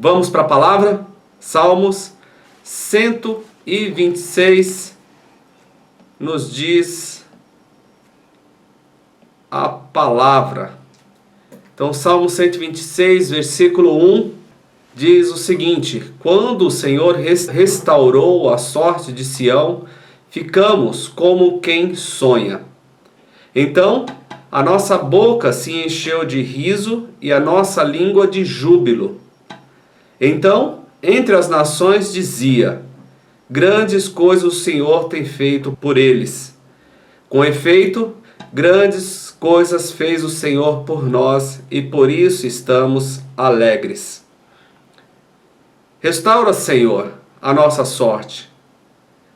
Vamos para a palavra? Salmos 126 nos diz a palavra. Então, Salmo 126, versículo 1, diz o seguinte: quando o Senhor restaurou a sorte de Sião, ficamos como quem sonha. Então, a nossa boca se encheu de riso e a nossa língua de júbilo. Então, entre as nações dizia: grandes coisas o Senhor tem feito por eles. Com efeito, grandes coisas fez o Senhor por nós e por isso estamos alegres. Restaura, Senhor, a nossa sorte,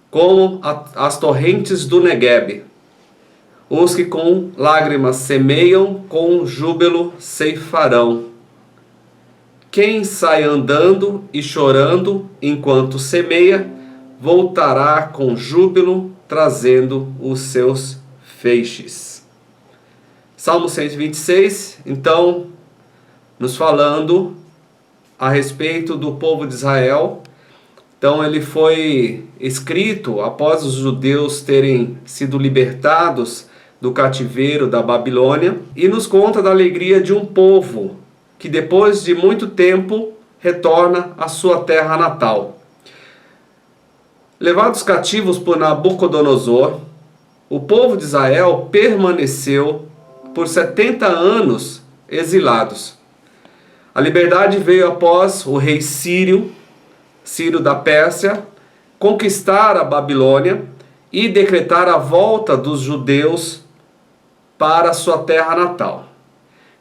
como as torrentes do Neguebe. Os que com lágrimas semeiam, com júbilo ceifarão. Quem sai andando e chorando enquanto semeia, voltará com júbilo, trazendo os seus feixes. Salmo 126, então, nos falando a respeito do povo de Israel. Então, ele foi escrito após os judeus terem sido libertados do cativeiro da Babilônia, e nos conta da alegria de um povo que depois de muito tempo retorna à sua terra natal. Levados cativos por Nabucodonosor, o povo de Israel permaneceu por 70 anos exilados. A liberdade veio após o rei Ciro da Pérsia, conquistar a Babilônia e decretar a volta dos judeus para a sua terra natal.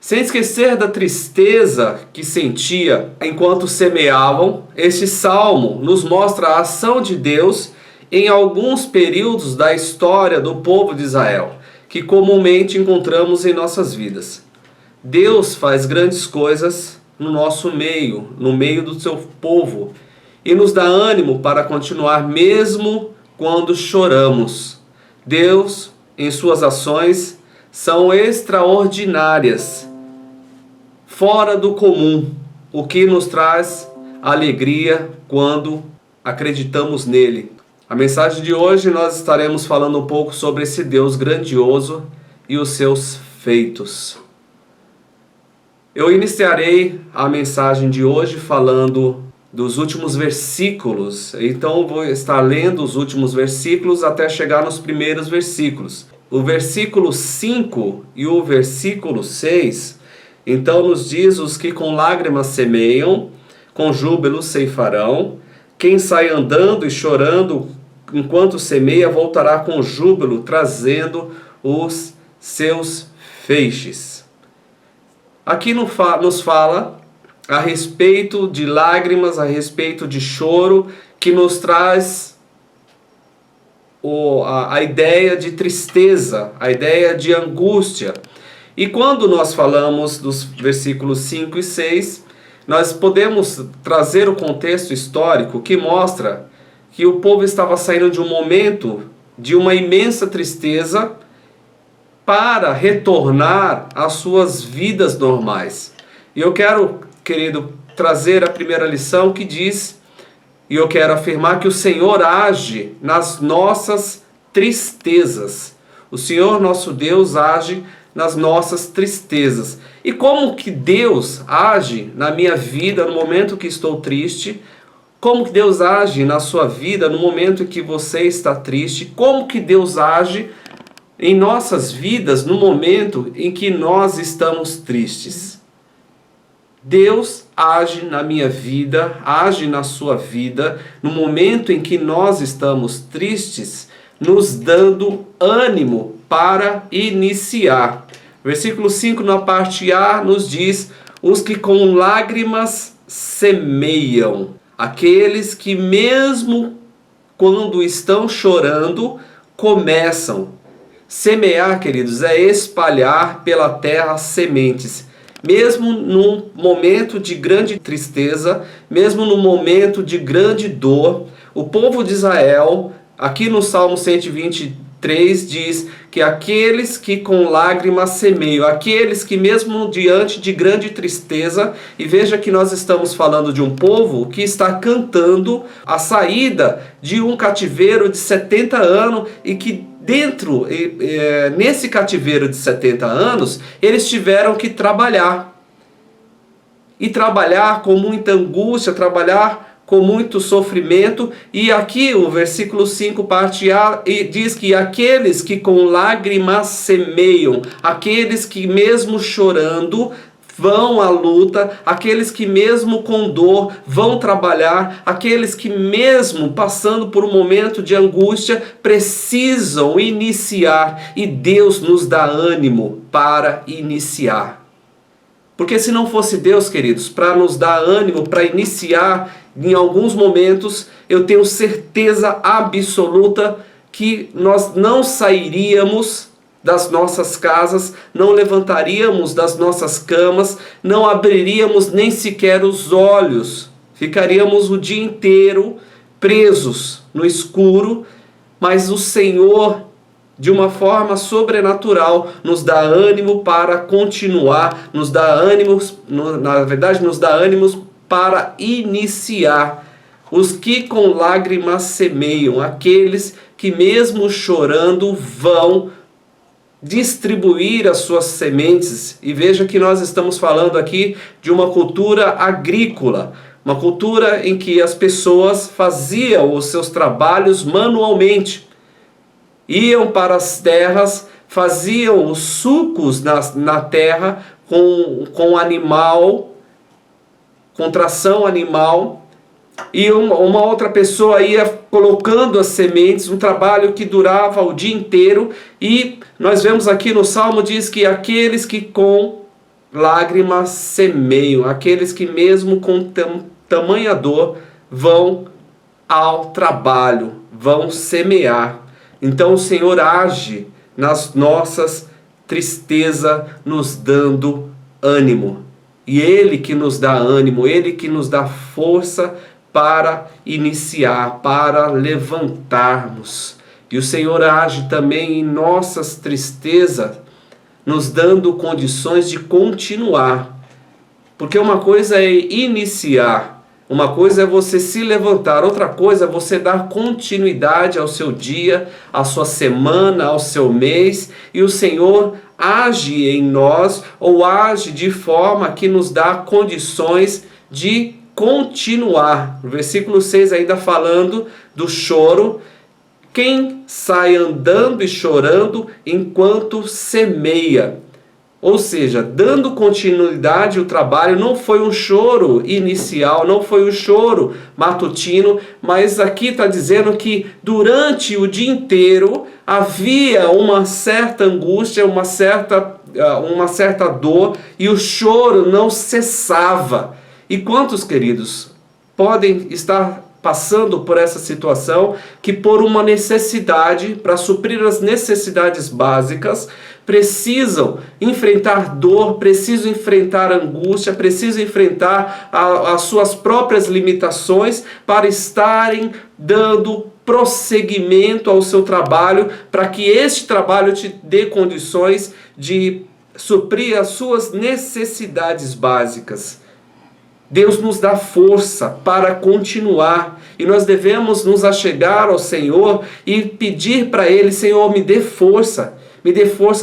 Sem esquecer da tristeza que sentia enquanto semeavam, este salmo nos mostra a ação de Deus em alguns períodos da história do povo de Israel, que comumente encontramos em nossas vidas. Deus faz grandes coisas no nosso meio, no meio do seu povo, e nos dá ânimo para continuar mesmo quando choramos. Deus, em suas ações, são extraordinárias, fora do comum, o que nos traz alegria quando acreditamos nele. A mensagem de hoje nós estaremos falando um pouco sobre esse Deus grandioso e os seus feitos. Eu iniciarei a mensagem de hoje falando dos últimos versículos. Então vou estar lendo os últimos versículos até chegar nos primeiros versículos. O versículo 5 e o versículo 6, então nos diz: os que com lágrimas semeiam, com júbilo ceifarão. Quem sai andando e chorando enquanto semeia, voltará com júbilo, trazendo os seus feixes. Aqui nos fala a respeito de lágrimas, a respeito de choro, que nos traz a ideia de tristeza, a ideia de angústia. E quando nós falamos dos versículos 5 e 6, nós podemos trazer o contexto histórico que mostra que o povo estava saindo de um momento de uma imensa tristeza para retornar às suas vidas normais. E eu quero, querido, trazer a primeira lição que diz, e eu quero afirmar que o Senhor age nas nossas tristezas. O Senhor, nosso Deus, age nas nossas tristezas. E como que Deus age na minha vida no momento que estou triste? Como que Deus age na sua vida no momento em que você está triste? Como que Deus age em nossas vidas no momento em que nós estamos tristes? Deus age na minha vida, age na sua vida, no momento em que nós estamos tristes, nos dando ânimo para iniciar. Versículo 5, na parte A, nos diz: os que com lágrimas semeiam. Aqueles que mesmo quando estão chorando, começam. Semear, queridos, é espalhar pela terra sementes. Mesmo num momento de grande tristeza, mesmo num momento de grande dor, o povo de Israel, aqui no Salmo 126, 3 diz que aqueles que com lágrimas semeiam, aqueles que mesmo diante de grande tristeza, e veja que nós estamos falando de um povo que está cantando a saída de um cativeiro de 70 anos e que nesse cativeiro de 70 anos, eles tiveram que trabalhar. E trabalhar com muita angústia, trabalhar com muito sofrimento, e aqui o versículo 5 parte A e diz que aqueles que com lágrimas semeiam, aqueles que mesmo chorando vão à luta, aqueles que mesmo com dor vão trabalhar, aqueles que mesmo passando por um momento de angústia precisam iniciar, e Deus nos dá ânimo para iniciar. Porque se não fosse Deus, queridos, para nos dar ânimo, para iniciar, em alguns momentos, eu tenho certeza absoluta que nós não sairíamos das nossas casas, não levantaríamos das nossas camas, não abriríamos nem sequer os olhos. Ficaríamos o dia inteiro presos no escuro, mas o Senhor, de uma forma sobrenatural, nos dá ânimo para continuar, nos dá ânimos, na verdade, nos dá ânimos para iniciar. Os que com lágrimas semeiam, aqueles que mesmo chorando vão distribuir as suas sementes. E veja que nós estamos falando aqui de uma cultura agrícola, uma cultura em que as pessoas faziam os seus trabalhos manualmente. Iam para as terras, faziam os sulcos na terra com animal, com tração animal, e uma outra pessoa ia colocando as sementes, um trabalho que durava o dia inteiro. E nós vemos aqui no Salmo, diz que aqueles que com lágrimas semeiam, aqueles que mesmo com tamanha dor vão ao trabalho, vão semear. Então o Senhor age nas nossas tristezas, nos dando ânimo. E Ele que nos dá ânimo, Ele que nos dá força para iniciar, para levantarmos. E o Senhor age também em nossas tristezas, nos dando condições de continuar. Porque uma coisa é iniciar, uma coisa é você se levantar, outra coisa é você dar continuidade ao seu dia, à sua semana, ao seu mês, e o Senhor age em nós, ou age de forma que nos dá condições de continuar. No versículo 6 ainda falando do choro, quem sai andando e chorando enquanto semeia. Ou seja, dando continuidade ao trabalho, não foi um choro inicial, não foi um choro matutino, mas aqui está dizendo que durante o dia inteiro havia uma certa angústia, uma certa dor, e o choro não cessava. E quantos, queridos, podem estar passando por essa situação que por uma necessidade, para suprir as necessidades básicas, precisam enfrentar dor, precisam enfrentar angústia, precisam enfrentar as suas próprias limitações para estarem dando prosseguimento ao seu trabalho, para que este trabalho te dê condições de suprir as suas necessidades básicas. Deus nos dá força para continuar, e nós devemos nos achegar ao Senhor e pedir para Ele: Senhor, me dê força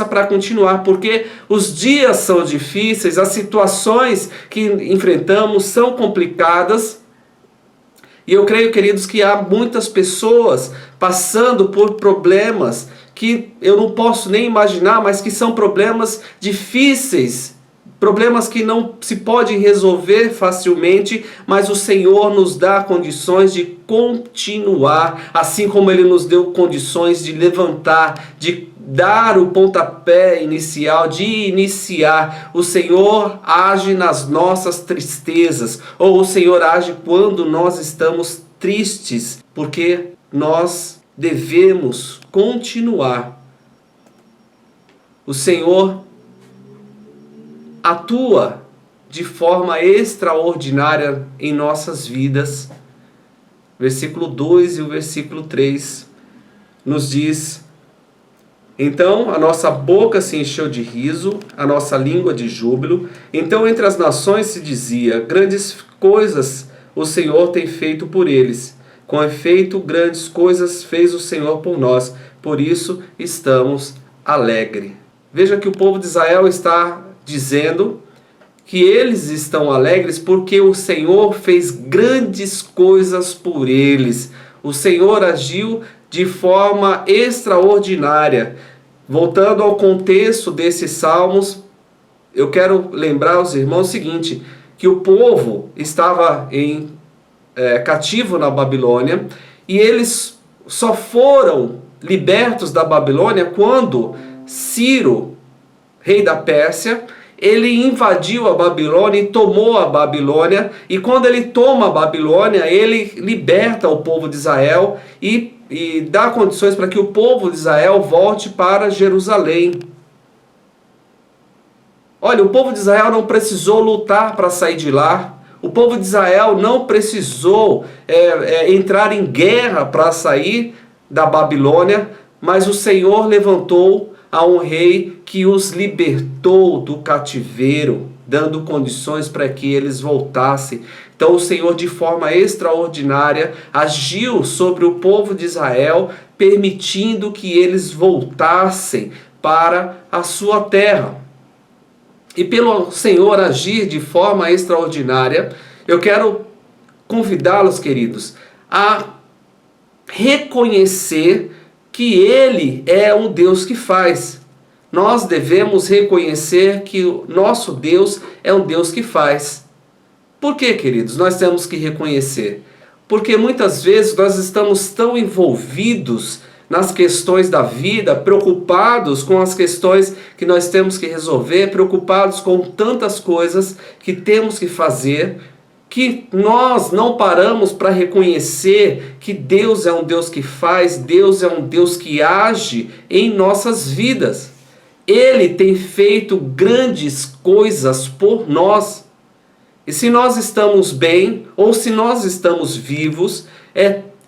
para continuar, porque os dias são difíceis, as situações que enfrentamos são complicadas, e eu creio, queridos, que há muitas pessoas passando por problemas que eu não posso nem imaginar, mas que são problemas difíceis, problemas que não se podem resolver facilmente, mas o Senhor nos dá condições de continuar, assim como Ele nos deu condições de levantar, de dar o pontapé inicial, de iniciar. O Senhor age nas nossas tristezas, ou o Senhor age quando nós estamos tristes, porque nós devemos continuar. O Senhor atua de forma extraordinária em nossas vidas. Versículo 2 e o versículo 3 nos diz Então a nossa boca se encheu de riso, a nossa língua de júbilo. Então entre as nações se dizia: grandes coisas o Senhor tem feito por eles. Com efeito, grandes coisas fez o Senhor por nós. Por isso estamos alegres. Veja que o povo de Israel está dizendo que eles estão alegres porque o Senhor fez grandes coisas por eles. O Senhor agiu de forma extraordinária. Voltando ao contexto desses salmos, eu quero lembrar aos irmãos o seguinte, que o povo estava cativo na Babilônia e eles só foram libertos da Babilônia quando Ciro, rei da Pérsia, ele invadiu a Babilônia e tomou a Babilônia, e quando ele toma a Babilônia, ele liberta o povo de Israel e dá condições para que o povo de Israel volte para Jerusalém. Olha, o povo de Israel não precisou lutar para sair de lá. O povo de Israel não precisou entrar em guerra para sair da Babilônia, mas o Senhor levantou a um rei que os libertou do cativeiro, dando condições para que eles voltassem. Então o Senhor, de forma extraordinária, agiu sobre o povo de Israel, permitindo que eles voltassem para a sua terra. E pelo Senhor agir de forma extraordinária, eu quero convidá-los, queridos, a reconhecer que Ele é um Deus que faz. Nós devemos reconhecer que o nosso Deus é um Deus que faz. Por que, queridos, nós temos que reconhecer? Porque muitas vezes nós estamos tão envolvidos nas questões da vida, preocupados com as questões que nós temos que resolver, preocupados com tantas coisas que temos que fazer, que nós não paramos para reconhecer que Deus é um Deus que faz, Deus é um Deus que age em nossas vidas. Ele tem feito grandes coisas por nós. E se nós estamos bem, ou se nós estamos vivos,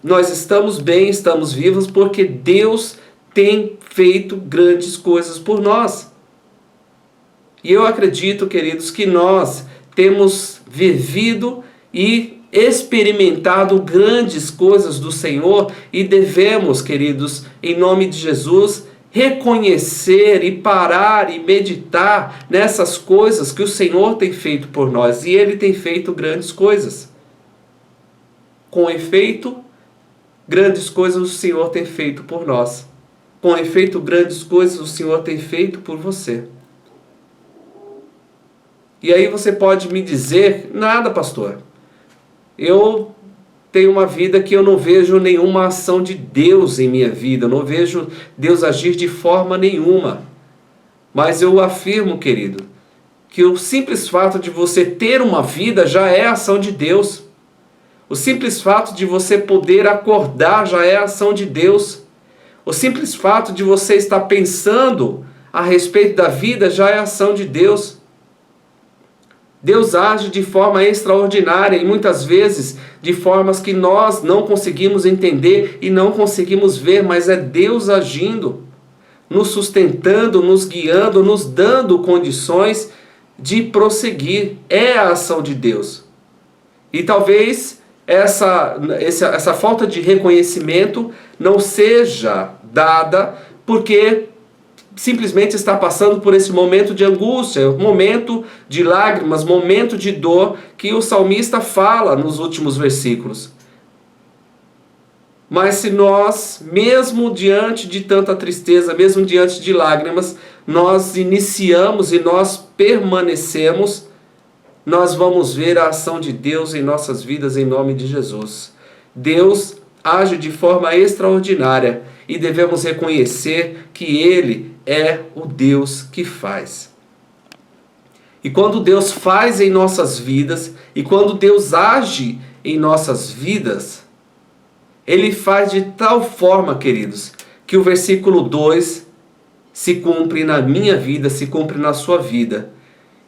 nós estamos bem, estamos vivos, porque Deus tem feito grandes coisas por nós. E eu acredito, queridos, que nós temos vivido e experimentado grandes coisas do Senhor e devemos, queridos, em nome de Jesus, reconhecer e parar e meditar nessas coisas que o Senhor tem feito por nós. E Ele tem feito grandes coisas. Com efeito, grandes coisas o Senhor tem feito por nós. Com efeito, grandes coisas o Senhor tem feito por você. E aí você pode me dizer: nada, pastor. Eu tenho uma vida que eu não vejo nenhuma ação de Deus em minha vida. Eu não vejo Deus agir de forma nenhuma. Mas eu afirmo, querido, que o simples fato de você ter uma vida já é ação de Deus. O simples fato de você poder acordar já é ação de Deus. O simples fato de você estar pensando a respeito da vida já é ação de Deus. Deus age de forma extraordinária e muitas vezes de formas que nós não conseguimos entender e não conseguimos ver, mas é Deus agindo, nos sustentando, nos guiando, nos dando condições de prosseguir. É a ação de Deus. E talvez essa falta de reconhecimento não seja dada porque simplesmente está passando por esse momento de angústia, momento de lágrimas, momento de dor que o salmista fala nos últimos versículos. Mas se nós, mesmo diante de tanta tristeza, mesmo diante de lágrimas, nós iniciamos e nós permanecemos, nós vamos ver a ação de Deus em nossas vidas em nome de Jesus. Deus age de forma extraordinária e devemos reconhecer que Ele é o Deus que faz. E quando Deus faz em nossas vidas, e quando Deus age em nossas vidas, Ele faz de tal forma, queridos, que o versículo 2 se cumpre na minha vida, se cumpre na sua vida.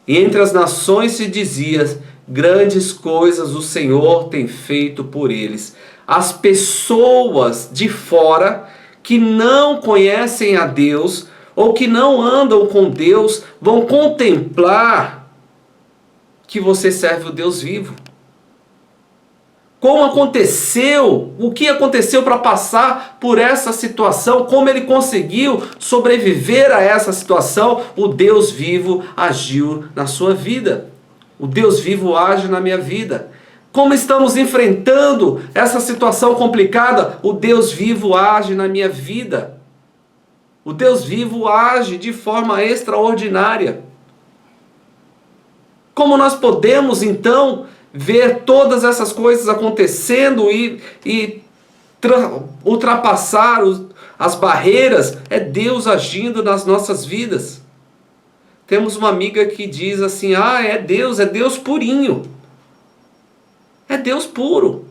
E entre as nações se dizia: grandes coisas o Senhor tem feito por eles. As pessoas de fora que que não conhecem a Deus ou que não andam com Deus vão contemplar que você serve o Deus vivo. Como aconteceu, o que aconteceu para passar por essa situação, como ele conseguiu sobreviver a essa situação, o Deus vivo agiu na sua vida. O Deus vivo age na minha vida. Como estamos enfrentando essa situação complicada, o Deus vivo age na minha vida. O Deus vivo age de forma extraordinária. Como nós podemos então ver todas essas coisas acontecendo e ultrapassar as barreiras? É Deus agindo nas nossas vidas. Temos uma amiga que diz assim: é Deus purinho. É Deus puro.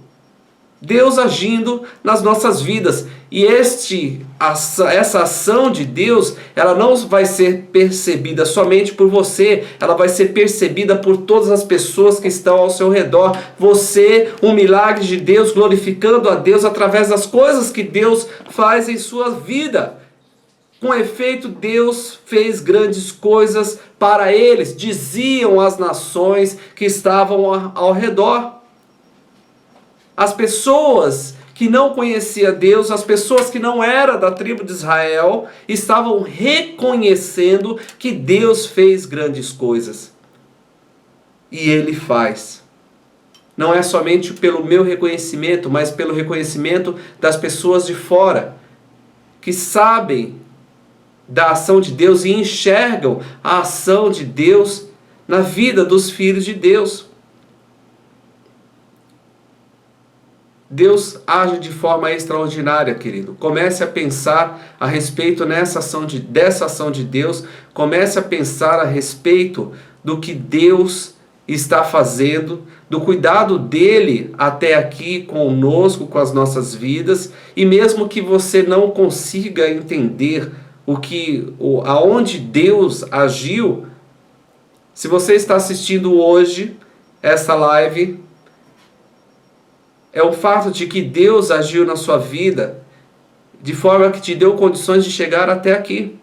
Deus agindo nas nossas vidas. E essa ação de Deus, ela não vai ser percebida somente por você, ela vai ser percebida por todas as pessoas que estão ao seu redor. Você, um milagre de Deus, glorificando a Deus através das coisas que Deus faz em sua vida. Com efeito, Deus fez grandes coisas para eles, diziam as nações que estavam ao redor. As pessoas que não conheciam Deus, as pessoas que não eram da tribo de Israel, estavam reconhecendo que Deus fez grandes coisas. E Ele faz. Não é somente pelo meu reconhecimento, mas pelo reconhecimento das pessoas de fora, que sabem da ação de Deus e enxergam a ação de Deus na vida dos filhos de Deus. Deus age de forma extraordinária, querido. Comece a pensar a respeito dessa ação de Deus. Comece a pensar a respeito do que Deus está fazendo, do cuidado dele até aqui conosco, com as nossas vidas. E mesmo que você não consiga entender aonde Deus agiu, se você está assistindo hoje essa live, é o fato de que Deus agiu na sua vida de forma que te deu condições de chegar até aqui.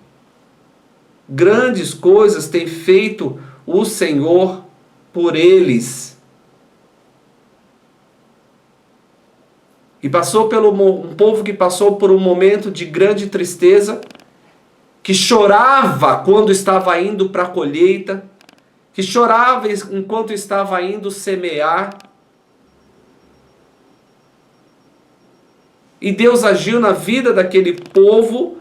Grandes coisas tem feito o Senhor por eles. E passou um povo que passou por um momento de grande tristeza, que chorava quando estava indo para a colheita, que chorava enquanto estava indo semear. E Deus agiu na vida daquele povo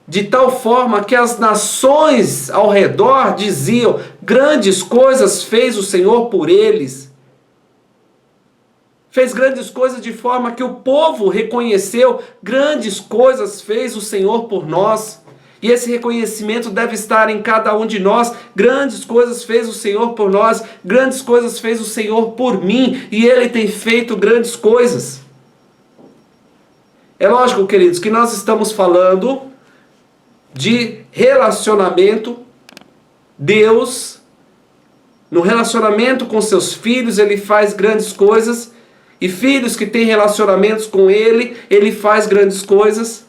de tal forma que as nações ao redor diziam: grandes coisas fez o Senhor por eles. Fez grandes coisas de forma que o povo reconheceu: grandes coisas fez o Senhor por nós. E esse reconhecimento deve estar em cada um de nós. Grandes coisas fez o Senhor por nós, grandes coisas fez o Senhor por mim, e Ele tem feito grandes coisas. É lógico, queridos, que nós estamos falando de relacionamento. Deus, no relacionamento com seus filhos, Ele faz grandes coisas. E filhos que têm relacionamentos com Ele, Ele faz grandes coisas.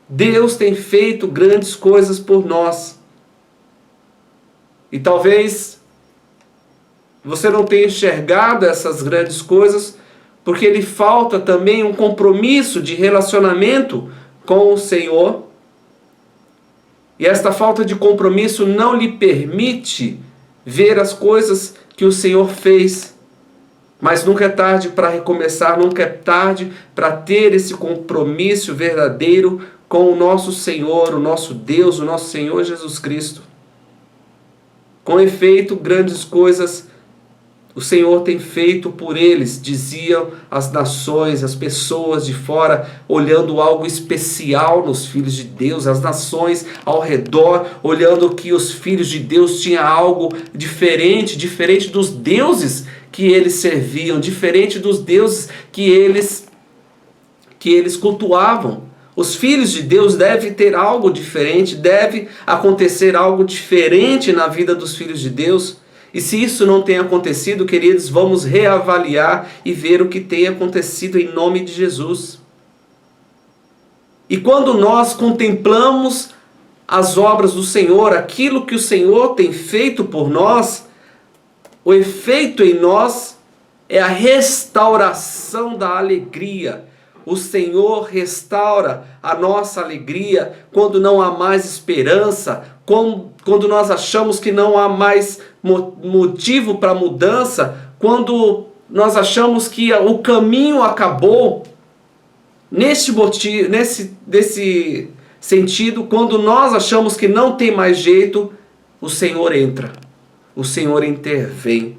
Deus tem feito grandes coisas por nós. E talvez você não tenha enxergado essas grandes coisas, porque lhe falta também um compromisso de relacionamento com o Senhor. E esta falta de compromisso não lhe permite ver as coisas que o Senhor fez. Mas nunca é tarde para recomeçar, nunca é tarde para ter esse compromisso verdadeiro com o nosso Senhor, o nosso Deus, o nosso Senhor Jesus Cristo. Com efeito, grandes coisas o Senhor tem feito por eles, diziam as nações, as pessoas de fora, olhando algo especial nos filhos de Deus, as nações ao redor, olhando que os filhos de Deus tinham algo diferente dos deuses que eles serviam, diferente dos deuses que eles cultuavam. Os filhos de Deus devem ter algo diferente, deve acontecer algo diferente na vida dos filhos de Deus. E se isso não tem acontecido, queridos, vamos reavaliar e ver o que tem acontecido em nome de Jesus. E quando nós contemplamos as obras do Senhor, aquilo que o Senhor tem feito por nós, o efeito em nós é a restauração da alegria. O Senhor restaura a nossa alegria quando não há mais esperança, quando nós achamos que não há mais motivo para mudança, quando nós achamos que o caminho acabou. Nesse sentido, quando nós achamos que não tem mais jeito, o Senhor entra, o Senhor intervém,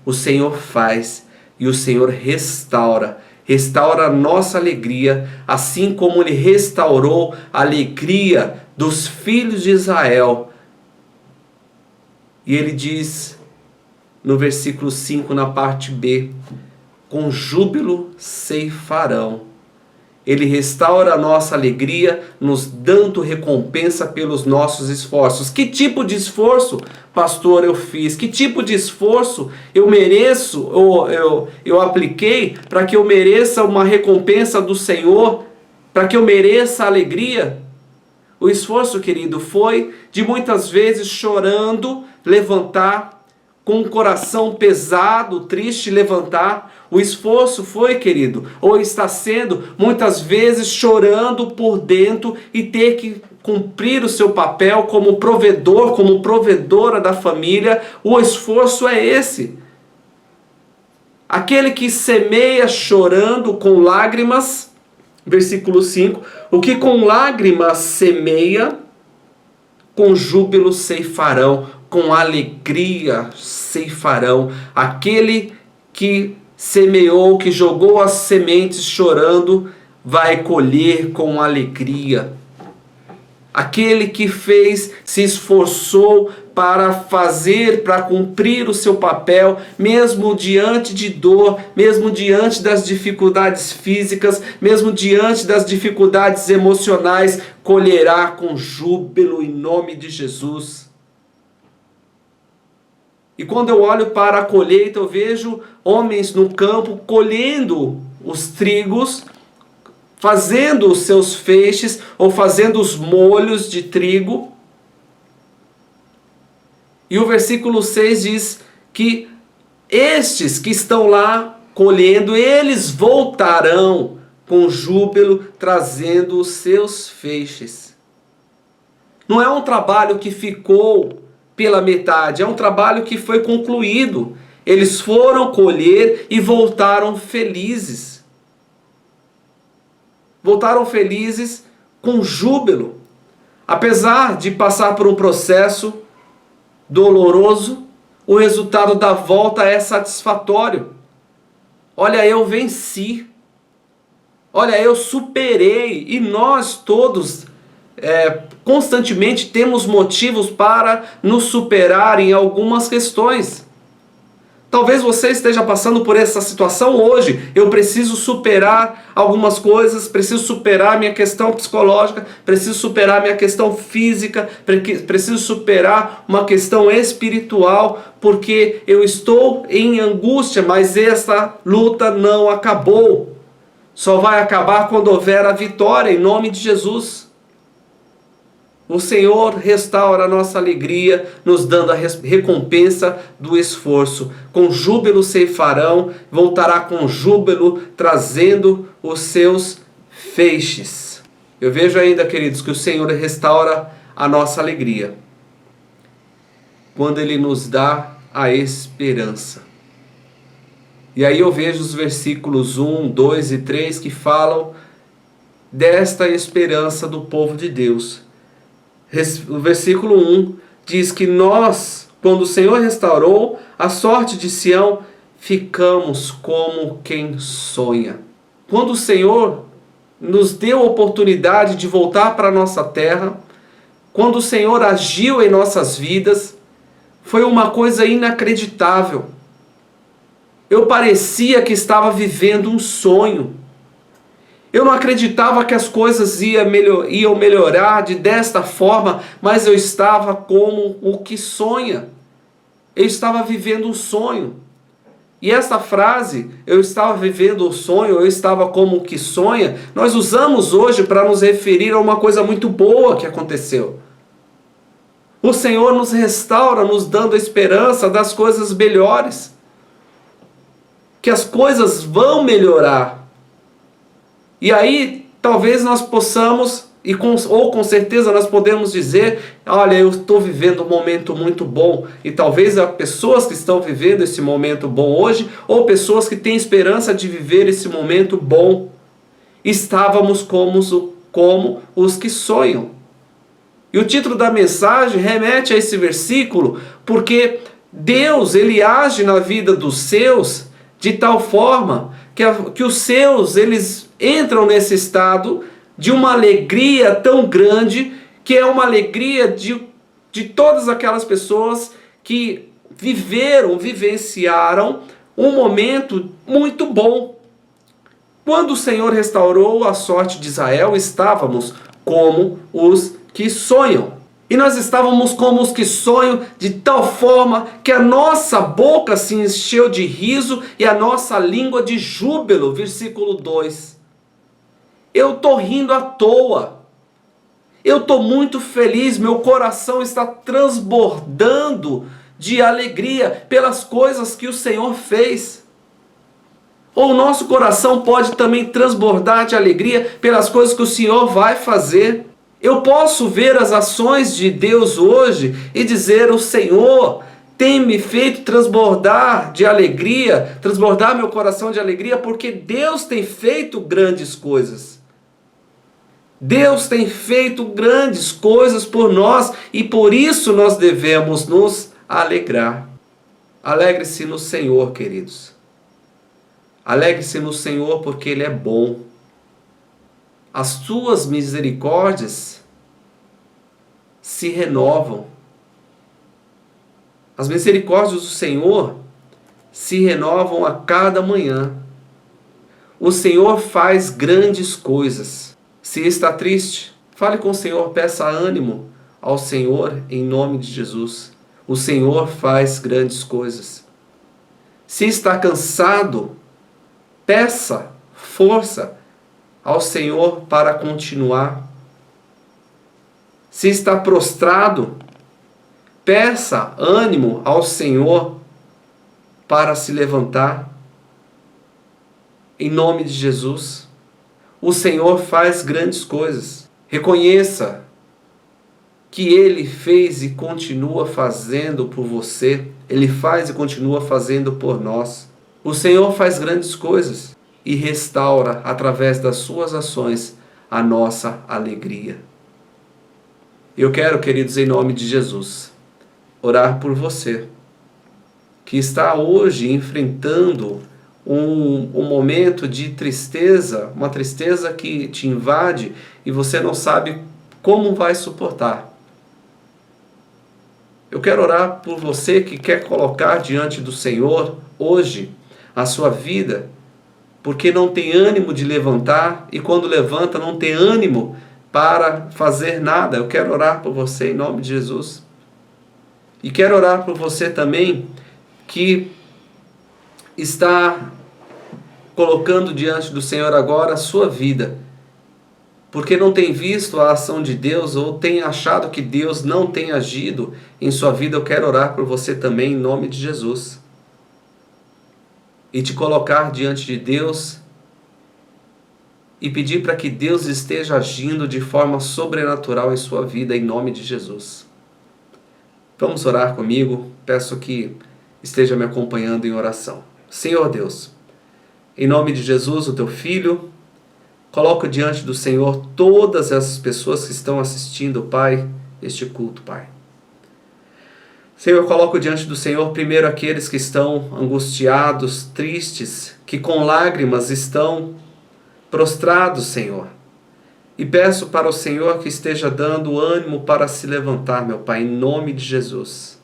o Senhor faz e o Senhor restaura a nossa alegria, assim como Ele restaurou a alegria dos filhos de Israel. E Ele diz no versículo 5, na parte B, com júbilo ceifarão. Ele restaura a nossa alegria, nos dando recompensa pelos nossos esforços. Que tipo de esforço, pastor, eu fiz? Que tipo de esforço eu mereço, eu apliquei para que eu mereça uma recompensa do Senhor, para que eu mereça a alegria? O esforço, querido, foi de muitas vezes chorando, levantar, com o coração pesado, triste, levantar. O esforço foi, querido, ou está sendo, muitas vezes chorando por dentro e ter que cumprir o seu papel como provedor, como provedora da família. O esforço é esse. Aquele que semeia chorando com lágrimas, versículo 5, o que com lágrimas semeia, com júbilo ceifarão, com alegria ceifarão. Aquele que semeou, que jogou as sementes chorando, vai colher com alegria. Aquele que se esforçou para cumprir o seu papel, mesmo diante de dor, mesmo diante das dificuldades físicas, mesmo diante das dificuldades emocionais, colherá com júbilo em nome de Jesus. E quando eu olho para a colheita, eu vejo homens no campo colhendo os trigos, fazendo os seus feixes ou fazendo os molhos de trigo. E o versículo 6 diz que estes que estão lá colhendo, eles voltarão com júbilo, trazendo os seus feixes. Não é um trabalho que ficou pela metade, é um trabalho que foi concluído. Eles foram colher e voltaram felizes. Voltaram felizes com júbilo. Apesar de passar por um processo doloroso, o resultado da volta é satisfatório. Olha, eu venci. Olha, eu superei. E nós todos constantemente temos motivos para nos superar em algumas questões. Talvez você esteja passando por essa situação hoje. Eu preciso superar algumas coisas, preciso superar minha questão psicológica, preciso superar minha questão física, preciso superar uma questão espiritual, porque eu estou em angústia, mas essa luta não acabou. Só vai acabar quando houver a vitória, em nome de Jesus. O Senhor restaura a nossa alegria, nos dando a recompensa do esforço. Com júbilo ceifarão, voltará com júbilo, trazendo os seus feixes. Eu vejo ainda, queridos, que o Senhor restaura a nossa alegria quando Ele nos dá a esperança. E aí eu vejo os versículos 1, 2 e 3 que falam desta esperança do povo de Deus. O versículo 1 diz que nós, quando o Senhor restaurou a sorte de Sião, ficamos como quem sonha. Quando o Senhor nos deu a oportunidade de voltar para a nossa terra, quando o Senhor agiu em nossas vidas, foi uma coisa inacreditável. Eu parecia que estava vivendo um sonho. Eu não acreditava que as coisas iam melhorar desta forma, mas eu estava como o que sonha. Eu estava vivendo um sonho. E essa frase, eu estava vivendo o sonho, eu estava como que sonha, nós usamos hoje para nos referir a uma coisa muito boa que aconteceu. O Senhor nos restaura, nos dando a esperança das coisas melhores. Que as coisas vão melhorar. E aí, talvez nós possamos, ou com certeza nós podemos dizer, olha, eu estou vivendo um momento muito bom. E talvez há pessoas que estão vivendo esse momento bom hoje, ou pessoas que têm esperança de viver esse momento bom. Estávamos como os que sonham. E o título da mensagem remete a esse versículo, porque Deus, Ele age na vida dos seus de tal forma que os seus, eles entram nesse estado de uma alegria tão grande, que é uma alegria de todas aquelas pessoas que vivenciaram um momento muito bom. Quando o Senhor restaurou a sorte de Israel, estávamos como os que sonham. E nós estávamos como os que sonham de tal forma que a nossa boca se encheu de riso e a nossa língua de júbilo. Versículo 2. Eu estou rindo à toa. Eu estou muito feliz. Meu coração está transbordando de alegria pelas coisas que o Senhor fez. Ou o nosso coração pode também transbordar de alegria pelas coisas que o Senhor vai fazer. Eu posso ver as ações de Deus hoje e dizer: o Senhor tem me feito transbordar de alegria, transbordar meu coração de alegria, porque Deus tem feito grandes coisas. Deus tem feito grandes coisas por nós e por isso nós devemos nos alegrar. Alegre-se no Senhor, queridos. Alegre-se no Senhor porque Ele é bom. As suas misericórdias se renovam. As misericórdias do Senhor se renovam a cada manhã. O Senhor faz grandes coisas. Se está triste, fale com o Senhor, peça ânimo ao Senhor em nome de Jesus. O Senhor faz grandes coisas. Se está cansado, peça força ao Senhor para continuar. Se está prostrado, peça ânimo ao Senhor para se levantar. Em nome de Jesus, o Senhor faz grandes coisas. Reconheça que Ele fez e continua fazendo por você. Ele faz e continua fazendo por nós. O Senhor faz grandes coisas e restaura, através das suas ações, a nossa alegria. Eu quero, queridos, em nome de Jesus, orar por você, que está hoje enfrentando um momento de tristeza, uma tristeza que te invade e você não sabe como vai suportar. Eu quero orar por você que quer colocar diante do Senhor, hoje, a sua vida, porque não tem ânimo de levantar, e quando levanta não tem ânimo para fazer nada. Eu quero orar por você em nome de Jesus. E quero orar por você também que está colocando diante do Senhor agora a sua vida, porque não tem visto a ação de Deus ou tem achado que Deus não tem agido em sua vida. Eu quero orar por você também em nome de Jesus. E te colocar diante de Deus e pedir para que Deus esteja agindo de forma sobrenatural em sua vida, em nome de Jesus. Vamos orar comigo? Peço que esteja me acompanhando em oração. Senhor Deus, em nome de Jesus, o Teu Filho, coloco diante do Senhor todas essas pessoas que estão assistindo, Pai, este culto, Pai. Senhor, eu coloco diante do Senhor primeiro aqueles que estão angustiados, tristes, que com lágrimas estão prostrados, Senhor. E peço para o Senhor que esteja dando ânimo para se levantar, meu Pai, em nome de Jesus.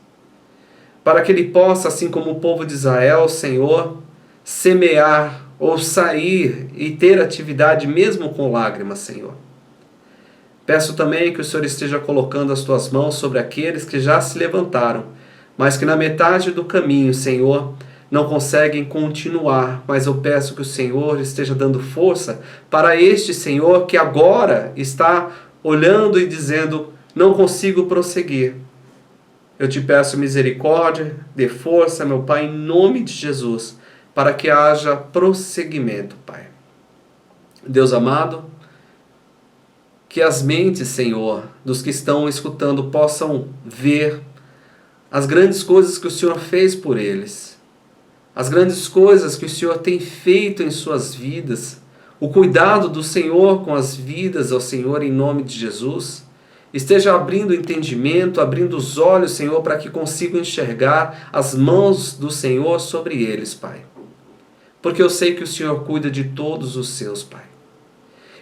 Para que Ele possa, assim como o povo de Israel, Senhor, semear ou sair e ter atividade mesmo com lágrimas, Senhor. Peço também que o Senhor esteja colocando as Tuas mãos sobre aqueles que já se levantaram, mas que na metade do caminho, Senhor, não conseguem continuar, mas eu peço que o Senhor esteja dando força para este Senhor que agora está olhando e dizendo: não consigo prosseguir. Eu te peço misericórdia, dê força, meu Pai, em nome de Jesus, para que haja prosseguimento, Pai. Deus amado, que as mentes, Senhor, dos que estão escutando possam ver as grandes coisas que o Senhor fez por eles, as grandes coisas que o Senhor tem feito em suas vidas, o cuidado do Senhor com as vidas, ao Senhor, em nome de Jesus. Esteja abrindo o entendimento, abrindo os olhos, Senhor, para que consigam enxergar as mãos do Senhor sobre eles, Pai. Porque eu sei que o Senhor cuida de todos os seus, Pai.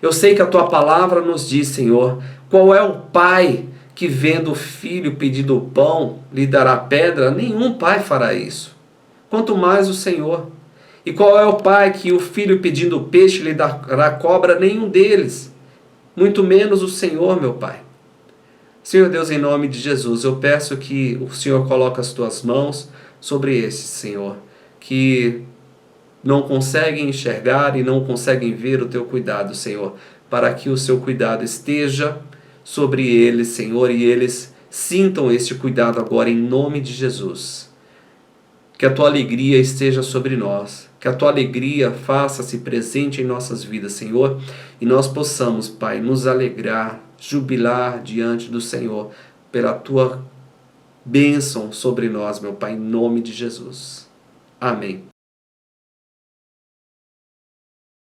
Eu sei que a Tua palavra nos diz, Senhor, qual é o pai que vendo o filho pedindo o pão lhe dará pedra? Nenhum pai fará isso. Quanto mais o Senhor. E qual é o pai que o filho pedindo peixe lhe dará cobra? Nenhum deles. Muito menos o Senhor, meu Pai. Senhor Deus, em nome de Jesus, eu peço que o Senhor coloque as Tuas mãos sobre esses, Senhor, que não conseguem enxergar e não conseguem ver o Teu cuidado, Senhor, para que o Seu cuidado esteja sobre eles, Senhor, e eles sintam este cuidado agora, em nome de Jesus. Que a Tua alegria esteja sobre nós, que a Tua alegria faça-se presente em nossas vidas, Senhor, e nós possamos, Pai, nos alegrar, jubilar diante do Senhor, pela Tua bênção sobre nós, meu Pai, em nome de Jesus. Amém.